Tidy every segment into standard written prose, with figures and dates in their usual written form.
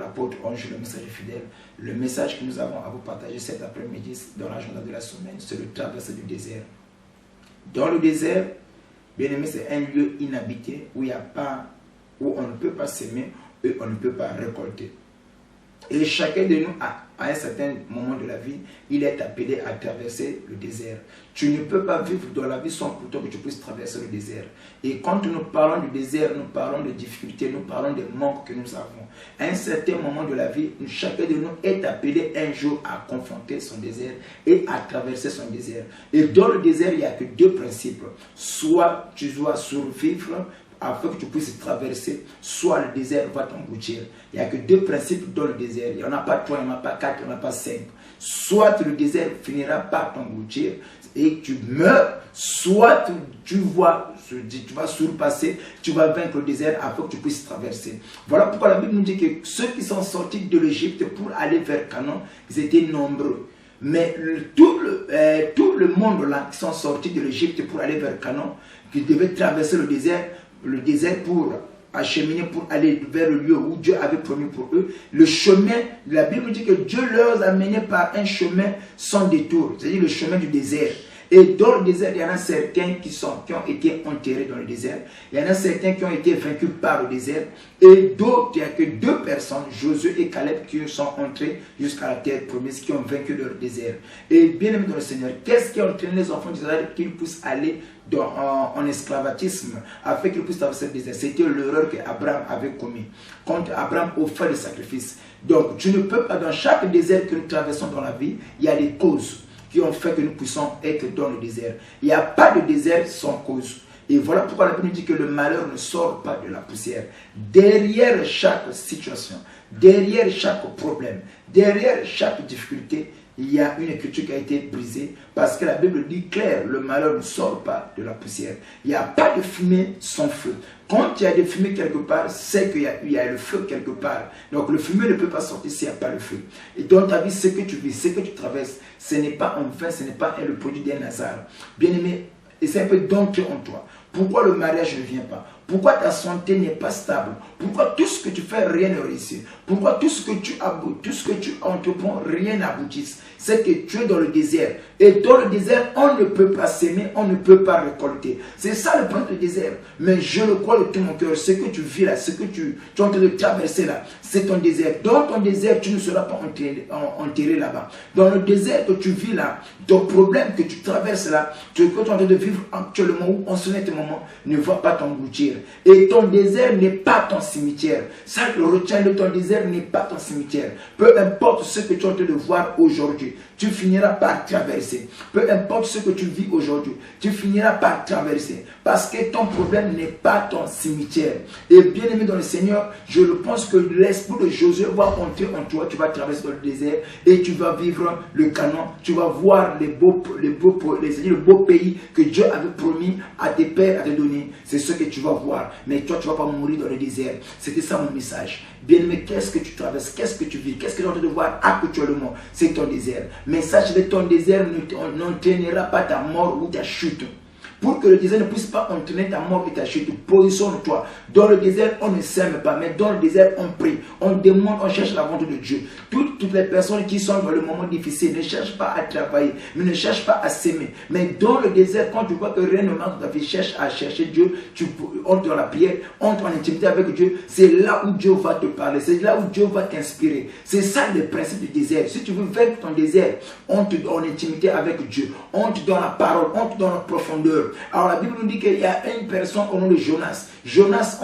l'apôtre Ange, le messager fidèle. Le message que nous avons à vous partager cet après-midi dans l'agenda de la semaine, c'est le traversée du désert. Dans le désert, bien aimé, c'est un lieu inhabité où il n'y a pas, où on ne peut pas s'aimer et on ne peut pas récolter. Et chacun de nous, à un certain moment de la vie, il est appelé à traverser le désert. Tu ne peux pas vivre dans la vie sans pourtant que tu puisses traverser le désert. Et quand nous parlons du désert, nous parlons de difficultés, nous parlons des manques que nous avons. À un certain moment de la vie, chacun de nous est appelé un jour à confronter son désert et à traverser son désert. Et dans le désert, il n'y a que deux principes. Soit tu dois survivre afin que tu puisses traverser, soit le désert va t'engloutir. Il n'y a que deux principes dans le désert. Il n'y en a pas trois, il n'y en a pas quatre, il n'y en a pas cinq. Soit le désert finira par t'engloutir et tu meurs, soit tu vas surpasser, tu vas vaincre le désert afin que tu puisses traverser. Voilà pourquoi la Bible nous dit que ceux qui sont sortis de l'Égypte pour aller vers Canaan, ils étaient nombreux. Mais tout le monde là qui sont sortis de l'Égypte pour aller vers Canaan, qui devaient traverser le désert pour acheminer, pour aller vers le lieu où Dieu avait promis pour eux. Le chemin, la Bible dit que Dieu leur a mené par un chemin sans détour, c'est-à-dire le chemin du désert. Et dans le désert, il y en a certains qui ont été enterrés dans le désert. Il y en a certains qui ont été vaincus par le désert. Et d'autres, il n'y a que deux personnes, Josué et Caleb, qui sont entrés jusqu'à la terre promise, qui ont vaincu leur désert. Et bien aimé dans le Seigneur, qu'est-ce qui a entraîné les enfants d'Israël qu'ils puissent aller en esclavagisme afin qu'ils puissent traverser le désert? C'était l'erreur qu'Abraham avait commis. Quand Abraham offrait le sacrifice. Donc, tu ne peux pas, dans chaque désert que nous traversons dans la vie, il y a des causes qui ont fait que nous puissions être dans le désert. Il n'y a pas de désert sans cause. Et voilà pourquoi la Bible dit que le malheur ne sort pas de la poussière. Derrière chaque situation, derrière chaque problème, derrière chaque difficulté, il y a une écriture qui a été brisée parce que la Bible dit clair, le malheur ne sort pas de la poussière. Il n'y a pas de fumée sans feu. Quand il y a des fumées quelque part, c'est qu'il y a le feu quelque part. Donc le fumée ne peut pas sortir s'il n'y a pas le feu. Et dans ta vie, ce que tu vis, ce que tu traverses, ce n'est pas en vain, ce n'est pas le produit d'un hasard. Bien aimé, et c'est un peu d'entrer en toi. Pourquoi le mariage ne vient pas? Pourquoi ta santé n'est pas stable? Pourquoi tout ce que tu fais, rien ne réussit? Pourquoi tout ce que tu entreprends, rien n'aboutisse? C'est que tu es dans le désert. Et dans le désert, on ne peut pas s'aimer, on ne peut pas récolter. C'est ça le point du désert. Mais je le crois de tout mon cœur. Ce que tu vis là, ce que tu es en train de traverser là, c'est ton désert. Dans ton désert, tu ne seras pas enterré là-bas. Dans le désert que tu vis là, ton problème que tu traverses là, ce que tu es en train de vivre actuellement ou en ce moment, ne va pas t'engloutir. Et ton désert n'est pas ton cimetière. Ça, le retien de ton désert n'est pas ton cimetière. Peu importe ce que tu es en train de voir aujourd'hui, tu finiras par traverser. Peu importe ce que tu vis aujourd'hui, tu finiras par traverser. Parce que ton problème n'est pas ton cimetière. Et bien aimé dans le Seigneur, je pense que l'esprit de Josué va entrer en toi. Tu vas traverser dans le désert et tu vas vivre le Canaan. Tu vas voir le beau pays que Dieu avait promis à tes pères à te donner. C'est ce que tu vas voir. Mais toi, tu ne vas pas mourir dans le désert. C'était ça mon message. Bien aimé, qu'est-ce que tu traverses? Qu'est-ce que tu vis? Qu'est-ce que tu es en train de voir actuellement? C'est ton désert. Mais sache que ton désert n'entraînera pas ta mort ou ta chute. Pour que le désert ne puisse pas entraîner ta mort et ta chute, positionne-toi. Dans le désert, on ne s'aime pas, mais dans le désert, on prie. On demande, on cherche la volonté de Dieu. Toutes les personnes qui sont dans le moment difficile ne cherchent pas à travailler, mais ne cherchent pas à s'aimer. Mais dans le désert, quand tu vois que rien ne marche dans ta vie, cherche à chercher Dieu, tu entres dans la prière, entre en intimité avec Dieu. C'est là où Dieu va te parler, c'est là où Dieu va t'inspirer. C'est ça le principe du désert. Si tu veux vaincre ton désert, entre en intimité avec Dieu, entre dans la parole, entre dans la profondeur. Alors la Bible nous dit qu'il y a une personne au nom de Jonas. Jonas,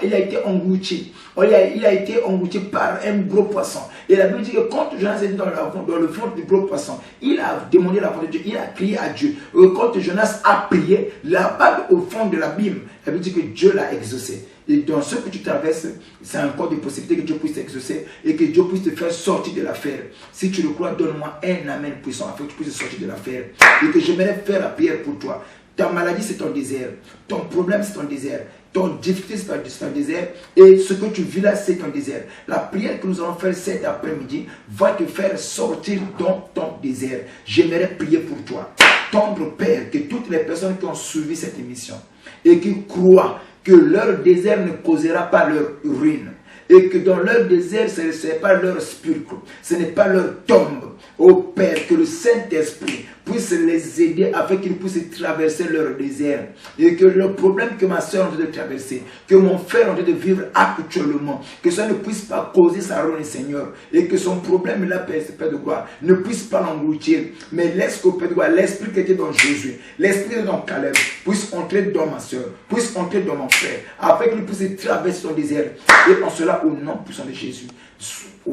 il a été englouti. Il a été englouti par un gros poisson. Et la Bible dit que quand Jonas était dans le ventre du gros poisson, il a demandé la volonté de Dieu, il a crié à Dieu. Et quand Jonas a prié, là-bas au fond de l'abîme, la Bible dit que Dieu l'a exaucé. Et dans ce que tu traverses, c'est encore des possibilités que Dieu puisse t'exaucer et que Dieu puisse te faire sortir de l'affaire. Si tu le crois, donne-moi un amen puissant afin que tu puisses sortir de l'affaire. Et que j'aimerais faire la prière pour toi. Ta maladie, c'est ton désert. Ton problème, c'est ton désert. Ton difficulté, c'est ton désert. Et ce que tu vis là, c'est ton désert. La prière que nous allons faire cet après-midi va te faire sortir dans ton désert. J'aimerais prier pour toi. Tendre Père, que toutes les personnes qui ont suivi cette émission et qui croient que leur désert ne causera pas leur ruine, et que dans leur désert, ce n'est pas leur spirque, ce n'est pas leur tombe. Ô Père, que le Saint-Esprit puisse les aider afin qu'ils puissent traverser leur désert. Et que le problème que ma soeur est en train de traverser, que mon frère est en train de vivre actuellement, que ça ne puisse pas causer sa ruine, Seigneur. Et que son problème, là, Père de gloire, ne puisse pas l'engloutir. Mais laisse qu'au Père de gloire, l'esprit qui était dans Jésus, l'esprit qui était dans Caleb, puisse entrer dans ma soeur, puisse entrer dans mon frère, afin qu'il puisse traverser son désert. Et en cela, au nom puissant de Jésus,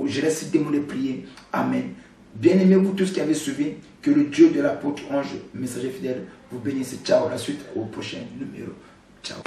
je laisse démoner prier. Amen. Bien-aimés, vous tous qui avez suivi, que le Dieu de l'apôtre ange, messager fidèle, vous bénisse. Ciao, la suite au prochain numéro. Ciao.